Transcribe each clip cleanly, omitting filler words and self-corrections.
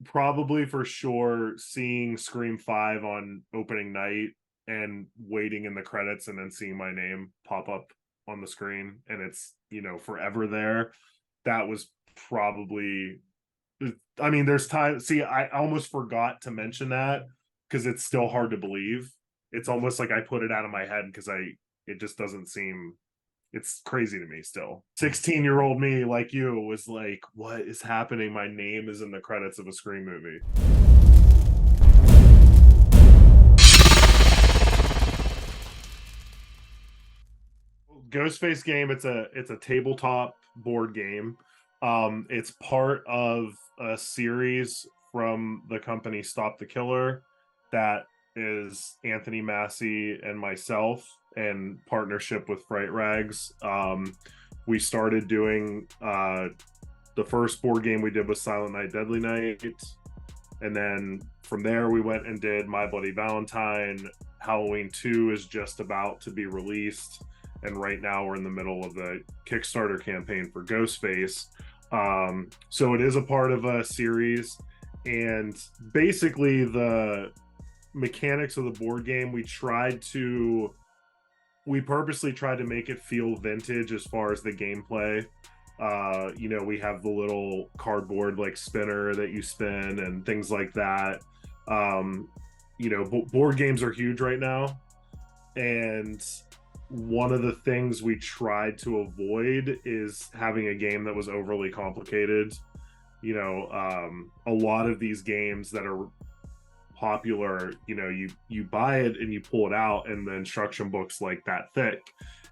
Probably for sure seeing Scream 5 on opening night and waiting in the credits and then seeing my name pop up on the screen and it's, forever there. That was probably, I mean, there's time. See, I almost forgot to mention that because it's still hard to believe. It's almost like I put it out of my head because it just doesn't seem, it's crazy to me still. 16-year-old me like you was like, what is happening? My name is in the credits of a Scream movie. Ghostface game, it's a tabletop board game. It's part of a series from the company Stop the Killer that is Anthony Massey and myself in partnership with Fright Rags. We started doing the first board game we did was Silent Night, Deadly Night, and then from there we went and did My Bloody Valentine. Halloween 2 is just about to be released, and right now we're in the middle of the Kickstarter campaign for Ghostface. So it is a part of a series, and basically the mechanics of the board game, we purposely tried to make it feel vintage as far as the gameplay. We have the little cardboard like spinner that you spin and things like that. Board games are huge right now, and one of the things we tried to avoid is having a game that was overly complicated. A lot of these games that are popular, you buy it and you pull it out and the instruction book's like that thick,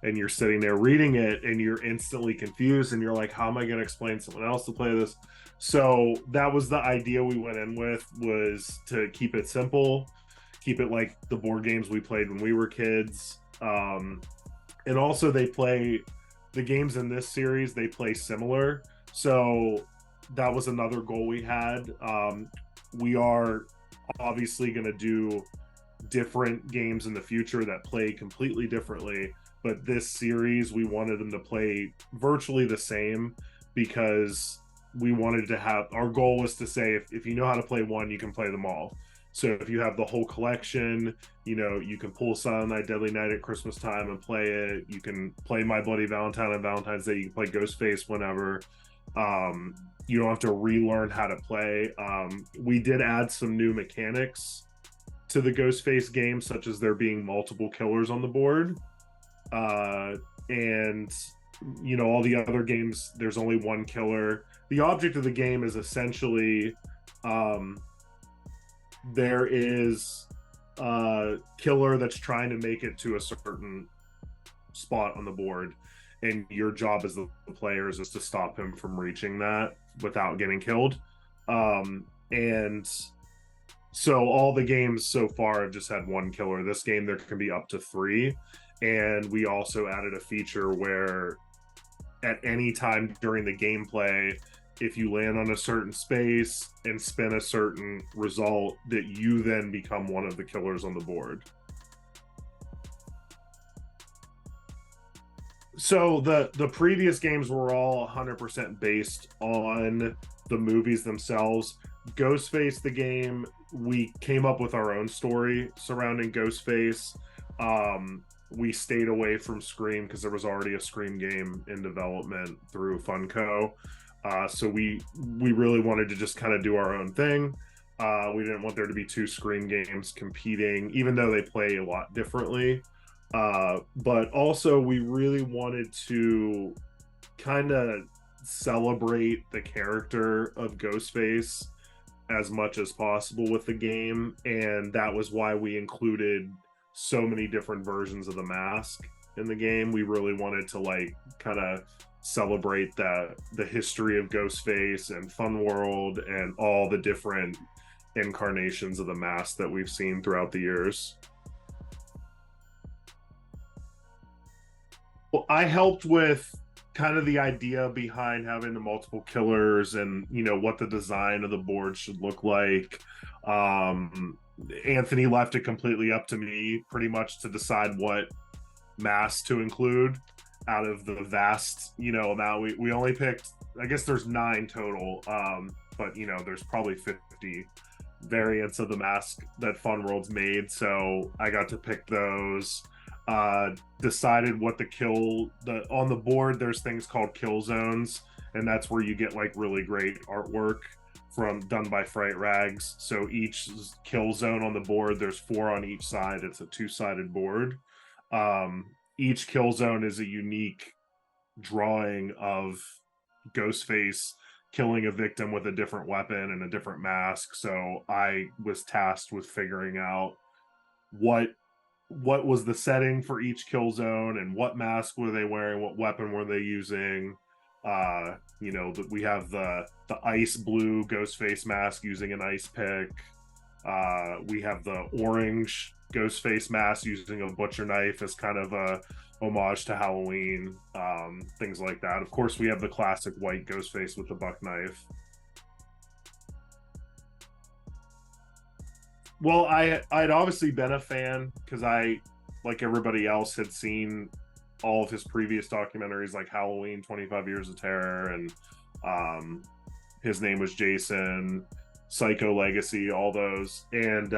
and you're sitting there reading it and you're instantly confused and you're like, how am I going to explain someone else to play this? So that was the idea we went in with, was to keep it simple, keep it like the board games we played when we were kids. And also the games in this series, they play similar. So that was another goal we had. We are obviously going to do different games in the future that play completely differently, but this series we wanted them to play virtually the same because we wanted to have, our goal was to say, if you know how to play one, you can play them all. So if you have the whole collection, you can pull Silent Night, Deadly Night at Christmas time and play it. You can play My Bloody Valentine on Valentine's Day. You can play Ghostface whenever. You don't have to relearn how to play. We did add some new mechanics to the Ghostface game, such as there being multiple killers on the board. And all the other games, there's only one killer. The object of the game is essentially there is a killer that's trying to make it to a certain spot on the board, and your job as the players is to stop him from reaching that without getting killed. And so all the games so far have just had one killer. This game there can be up to 3, and we also added a feature where at any time during the gameplay, if you land on a certain space and spin a certain result, that you then become one of the killers on the board. So the previous games were all 100% based on the movies themselves. Ghostface, the game, we came up with our own story surrounding Ghostface. We stayed away from Scream because there was already a Scream game in development through Funko. So we really wanted to just kind of do our own thing. We didn't want there to be 2 Scream games competing, even though they play a lot differently. But also we really wanted to kind of celebrate the character of Ghostface as much as possible with the game, and that was why we included so many different versions of the mask in the game. We really wanted to kind of celebrate the history of Ghostface and Fun World and all the different incarnations of the mask that we've seen throughout the years. Well, I helped with kind of the idea behind having the multiple killers and what the design of the board should look like. Anthony left it completely up to me pretty much to decide what masks to include out of the vast amount. We only picked, I guess there's 9 total. but you know, there's probably 50 variants of the mask that Fun World's made, so I got to pick those. Decided what on the board there's things called kill zones, and that's where you get like really great artwork done by Fright Rags. So each kill zone on the board, there's 4 on each side. It's a 2-sided board. Each kill zone is a unique drawing of Ghostface killing a victim with a different weapon and a different mask. So I was tasked with figuring out what was the setting for each kill zone and what mask were they wearing, what weapon were they using. You know, we have the ice blue Ghostface mask using an ice pick. We have the orange Ghostface mask using a butcher knife as kind of a homage to Halloween, things like that. Of course, we have the classic white Ghostface with the buck knife. Well, I'd obviously been a fan because I, like everybody else, had seen all of his previous documentaries like Halloween, 25 Years of Terror, and His Name Was Jason, Psycho Legacy, all those. And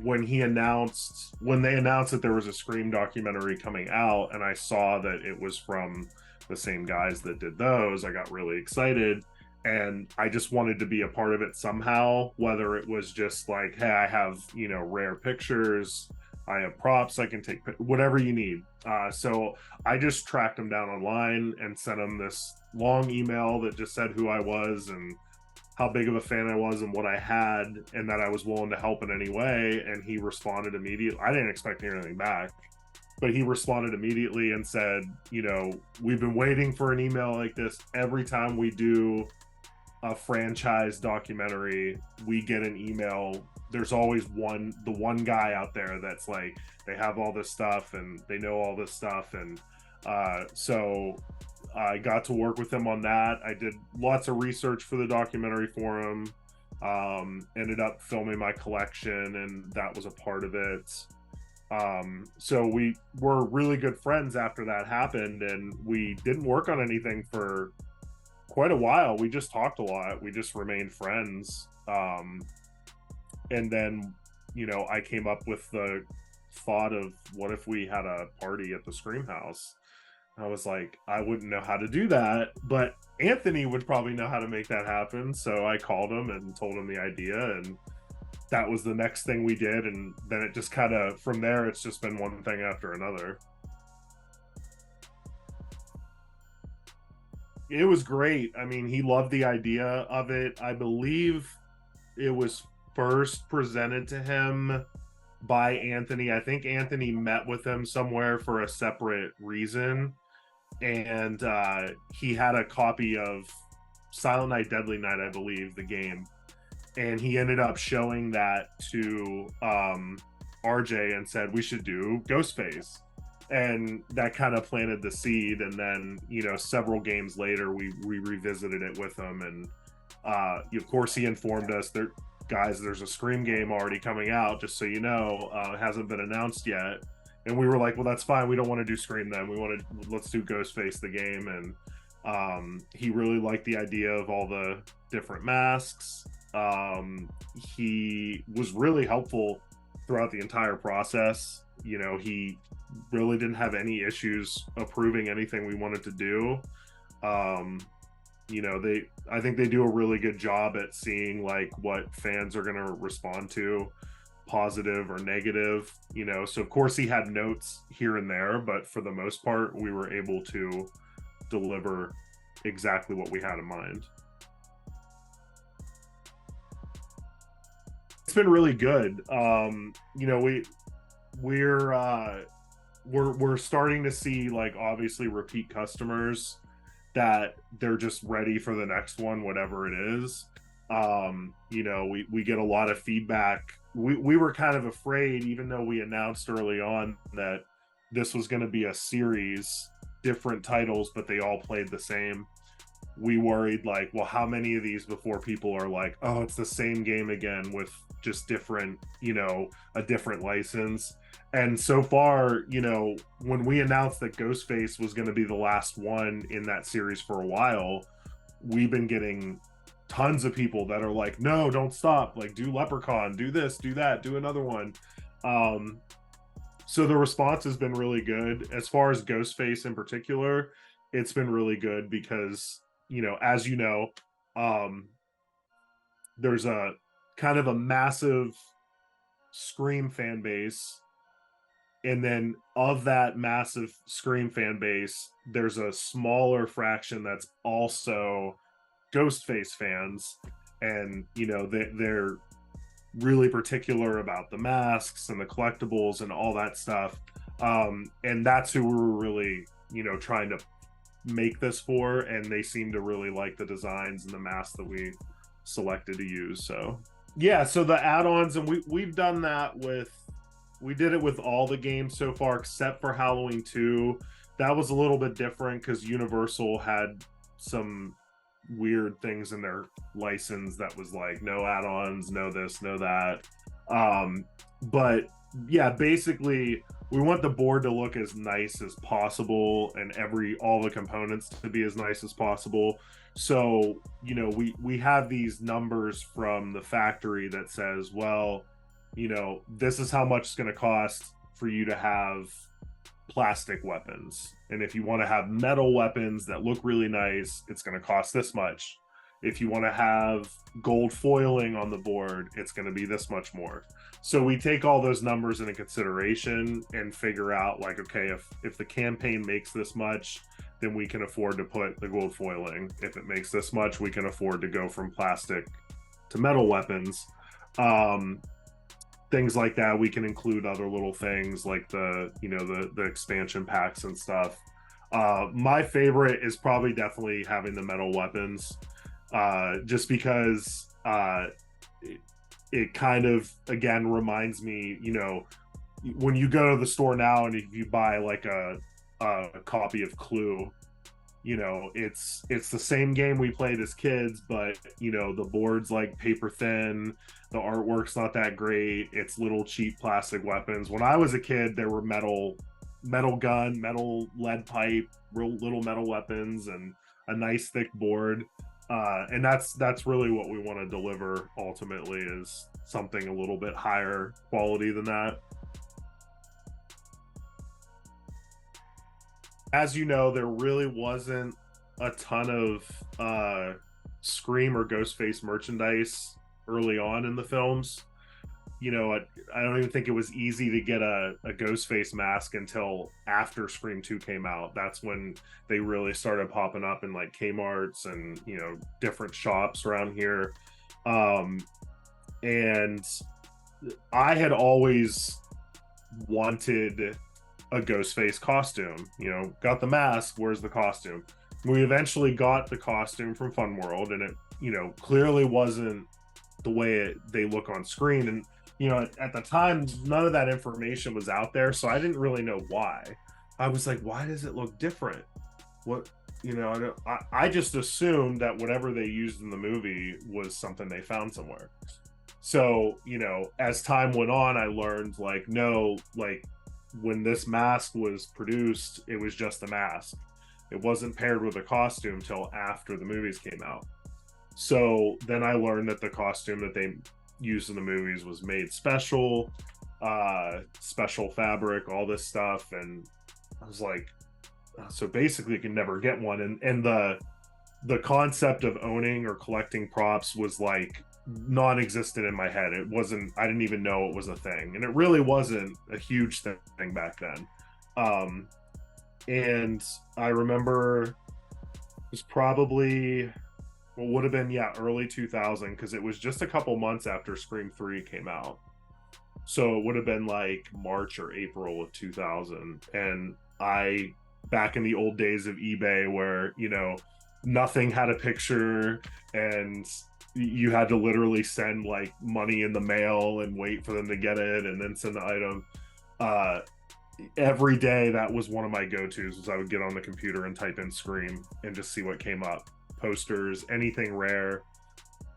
when they announced that there was a Scream documentary coming out, and I saw that it was from the same guys that did those, I got really excited. And I just wanted to be a part of it somehow, whether it was just like, hey, I have, you know, rare pictures, I have props, I can take whatever you need. So I just tracked him down online and sent him this long email that just said who I was and how big of a fan I was and what I had, and that I was willing to help in any way. And he responded immediately. I didn't expect to hear anything back, but he responded immediately and said, you know, we've been waiting for an email like this. Every time we do a franchise documentary, we get an email. There's always the one guy out there that's like, they have all this stuff and they know all this stuff. And so I got to work with him on that. I did lots of research for the documentary for him, ended up filming my collection, and that was a part of it. So we were really good friends after that happened, and we didn't work on anything for quite a while. We just talked a lot. We just remained friends. And then, you know, I came up with the thought of, what if we had a party at the Scream House? I was like, I wouldn't know how to do that, but Anthony would probably know how to make that happen. So I called him and told him the idea, and that was the next thing we did. And then it just kind of, from there, it's just been one thing after another. It was great. I mean, he loved the idea of it. I believe it was first presented to him by Anthony. I think Anthony met with him somewhere for a separate reason, and he had a copy of Silent Night, Deadly Night, I believe, the game, and he ended up showing that to RJ and said, we should do Ghostface. And that kind of planted the seed. And then, you know, several games later, we revisited it with him. And of course, he informed us, guys, there's a Scream game already coming out, just so you know. It hasn't been announced yet. And we were like, well, that's fine. We don't want to do Scream then. Let's do Ghostface the game. And he really liked the idea of all the different masks. He was really helpful throughout the entire process. You know, he really didn't have any issues approving anything we wanted to do. You know, I think they do a really good job at seeing like what fans are going to respond to, positive or negative, you know. So of course he had notes here and there, but for the most part we were able to deliver exactly what we had in mind. It's been really good. You know, we're starting to see, like, obviously repeat customers that they're just ready for the next one, whatever it is. You know, we get a lot of feedback. We were kind of afraid, even though we announced early on that this was going to be a series, different titles, but they all played the same. We worried, like, well, how many of these before people are like, oh, it's the same game again with just different, you know, a different license. And so far, you know, when we announced that Ghostface was going to be the last one in that series for a while, we've been getting tons of people that are like, no, don't stop, like do Leprechaun, do this, do that, do another one. um so the response has been really good. As far as Ghostface in particular, it's been really good because, as you know, um there's a kind of a massive Scream fan base, and then of that massive Scream fan base, there's a smaller fraction that's also Ghostface fans, and they're really particular about the masks and the collectibles and all that stuff. And that's who we were really, trying to make this for, and they seem to really like the designs and the masks that we selected to use. So yeah, so the add-ons, and we've done that with, we did it with all the games so far except for Halloween 2. That was a little bit different because Universal had some weird things in their license that was like no add-ons, no this, no that. But yeah, basically we want the board to look as nice as possible and all the components to be as nice as possible. So we have these numbers from the factory that says, well, this is how much it's going to cost for you to have plastic weapons, and if you want to have metal weapons that look really nice, it's going to cost this much. If you want to have gold foiling on the board, it's going to be this much more. So we take all those numbers into consideration and figure out, like, okay, if the campaign makes this much, then we can afford to put the gold foiling. If it makes this much, we can afford to go from plastic to metal weapons. Things like that. We can include other little things like the expansion packs and stuff. My favorite is probably definitely having the metal weapons, just because it kind of, again, reminds me, when you go to the store now and if you buy like a copy of Clue, it's the same game we played as kids, but the board's like paper thin, the artwork's not that great, it's little cheap plastic weapons. When I was a kid, there were metal gun, metal lead pipe, real little metal weapons, and a nice thick board. And that's really what we want to deliver ultimately, is something a little bit higher quality than that. As you know, there really wasn't a ton of Scream or Ghostface merchandise early on in the films. I don't even think it was easy to get a Ghostface mask until after Scream 2 came out. That's when they really started popping up in like Kmart's and different shops around here. And I had always wanted a Ghostface costume. Got the mask, where's the costume? We eventually got the costume from Fun World, and it clearly wasn't the way they look on screen. And at the time, none of that information was out there, so I didn't really know why. I was like, why does it look different? What, I just assumed that whatever they used in the movie was something they found somewhere. So as time went on, I learned, like, no, like, when this mask was produced, it was just a mask. It wasn't paired with a costume till after the movies came out. So then I learned that the costume that they used in the movies was made special, special fabric, all this stuff. And I was like, so basically you can never get one. And the concept of owning or collecting props was like non-existent in my head. It wasn't, I didn't even know it was a thing, and it really wasn't a huge thing back then. And I remember it was probably what would have been, early 2000, because it was just a couple months after Scream 3 came out. So it would have been like March or April of 2000. And I, back in the old days of eBay where nothing had a picture, and you had to literally send like money in the mail and wait for them to get it and then send the item. Every day, that was one of my go-tos, was I would get on the computer and type in Scream and just see what came up. Posters, anything rare.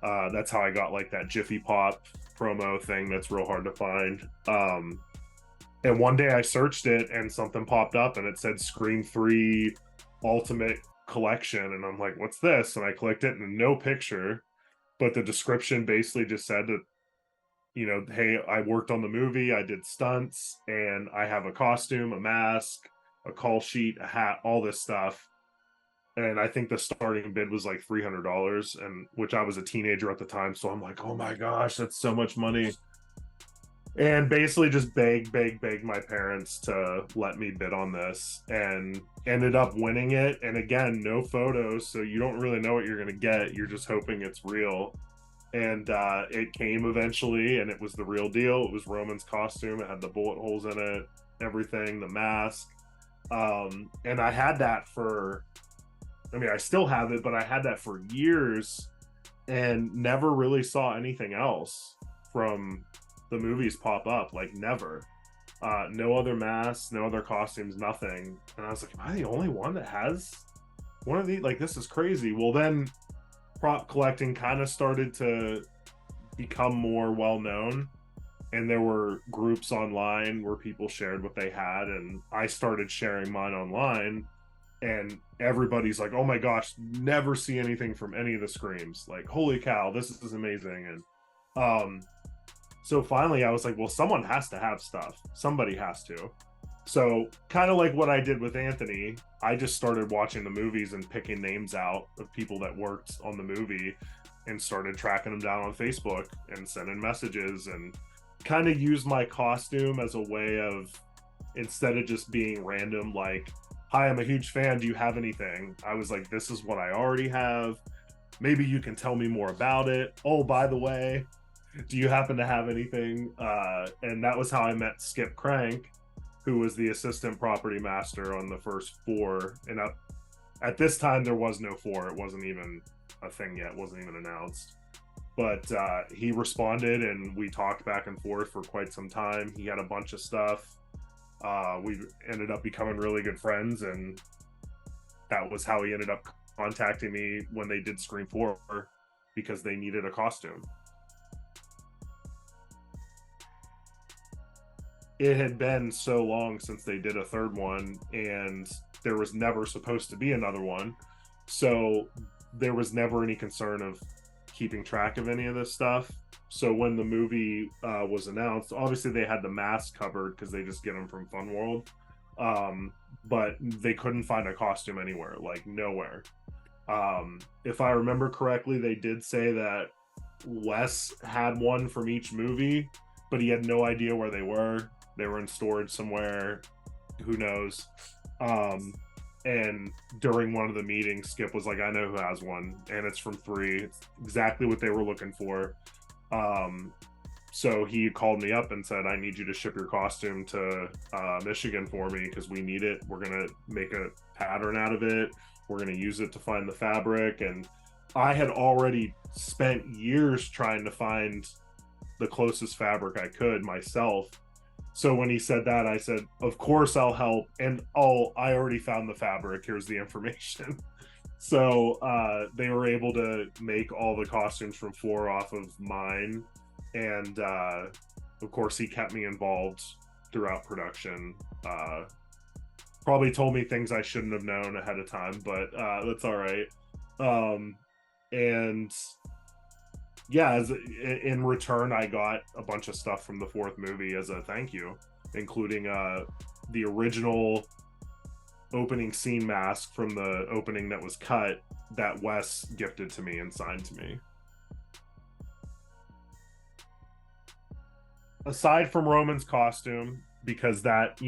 That's how I got like that Jiffy Pop promo thing that's real hard to find. And one day I searched it and something popped up and it said Scream 3 Ultimate Collection, and I'm like, what's this? And I clicked it and no picture. but the description basically just said that, hey, I worked on the movie, I did stunts, and I have a costume, a mask, a call sheet, a hat, all this stuff. And I think the starting bid was like $300, and which I was a teenager at the time, so I'm like, oh my gosh, that's so much money. And basically just begged my parents to let me bid on this, and ended up winning it. And again, no photos, so you don't really know what you're gonna get. You're just hoping it's real. And it came eventually, and it was the real deal. It was Roman's costume. It had the bullet holes in it, everything, the mask. And I had that for, I mean, I still have it, but I had that for years and never really saw anything else from the movies pop up. Like, never. No other masks, no other costumes, nothing. And I was like, am I the only one that has one of these? Like, this is crazy. Well, then prop collecting kind of started to become more well known, and there were groups online where people shared what they had, and I started sharing mine online, and everybody's like, oh my gosh, never see anything from any of the Screams, like, holy cow, this is amazing. And so finally I was like, well, someone has to have stuff, somebody has to. So kind of like what I did with Anthony, I just started watching the movies and picking names out of people that worked on the movie, and started tracking them down on Facebook and sending messages, and kind of used my costume as a way of, instead of just being random, like, hi, I'm a huge fan, do you have anything? I was like, this is what I already have. Maybe you can tell me more about it. Oh, by the way, do you happen to have anything? And that was how I met Skip Crank, who was the assistant property master on the first 4. And at this time, there was no 4. It wasn't even a thing yet. It wasn't even announced. But he responded, and we talked back and forth for quite some time. He had a bunch of stuff. We ended up becoming really good friends, and that was how he ended up contacting me when they did Scream 4, because they needed a costume. It had been so long since they did a third one, and there was never supposed to be another one, so there was never any concern of keeping track of any of this stuff. So when the movie was announced, obviously they had the mask covered because they just get them from Fun World, but they couldn't find a costume anywhere, like nowhere. If I remember correctly, they did say that Wes had one from each movie, but he had no idea where they were. They were in storage somewhere, who knows. And during one of the meetings, Skip was like, I know who has one, and it's from 3. It's exactly what they were looking for. So he called me up and said, I need you to ship your costume to Michigan for me, because we need it. We're going to make a pattern out of it. We're going to use it to find the fabric. And I had already spent years trying to find the closest fabric I could myself. So when he said that, I said, of course I'll help. And I already found the fabric. Here's the information. So they were able to make all the costumes from 4 off of mine. And of course, he kept me involved throughout production. Probably told me things I shouldn't have known ahead of time, but that's all right. And yeah, in return, I got a bunch of stuff from the 4th movie as a thank you, including the original opening scene mask from the opening that was cut that Wes gifted to me and signed to me. Aside from Roman's costume, because that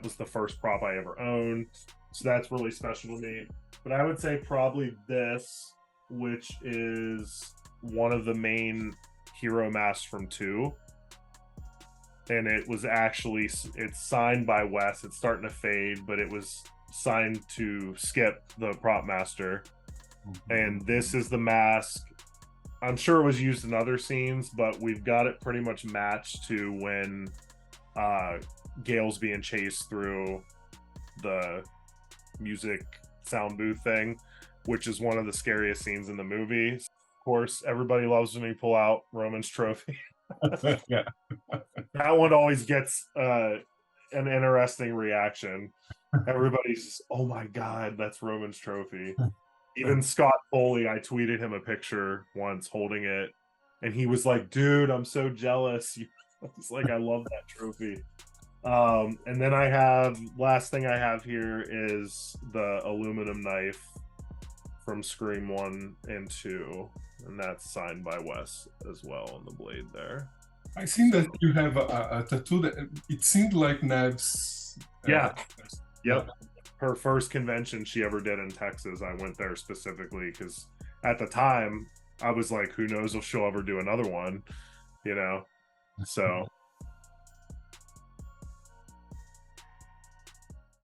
was the first prop I ever owned, so that's really special to me. But I would say probably this, which is one of the main hero masks from 2, and it's signed by Wes. It's starting to fade, but it was signed to Skip, the prop master. And this is the mask. I'm sure it was used in other scenes, but we've got it pretty much matched to when Gale's being chased through the music sound booth thing, which is one of the scariest scenes in the movie. Of course, everybody loves when we pull out Roman's trophy. Yeah. That one always gets an interesting reaction. Everybody's just, oh my god, that's Roman's trophy. Even Scott Foley, I tweeted him a picture once holding it, and he was like, "Dude, I'm so jealous." It's like, I love that trophy. And then I have, last thing I have here is the aluminum knife from Scream 1 and 2, and that's signed by Wes as well on the blade there. I seen that you have a tattoo that it seemed like Nev's. Yeah. Yep. Yeah. Her first convention she ever did in Texas, I went there specifically because at the time I was like, who knows if she'll ever do another one, you know? So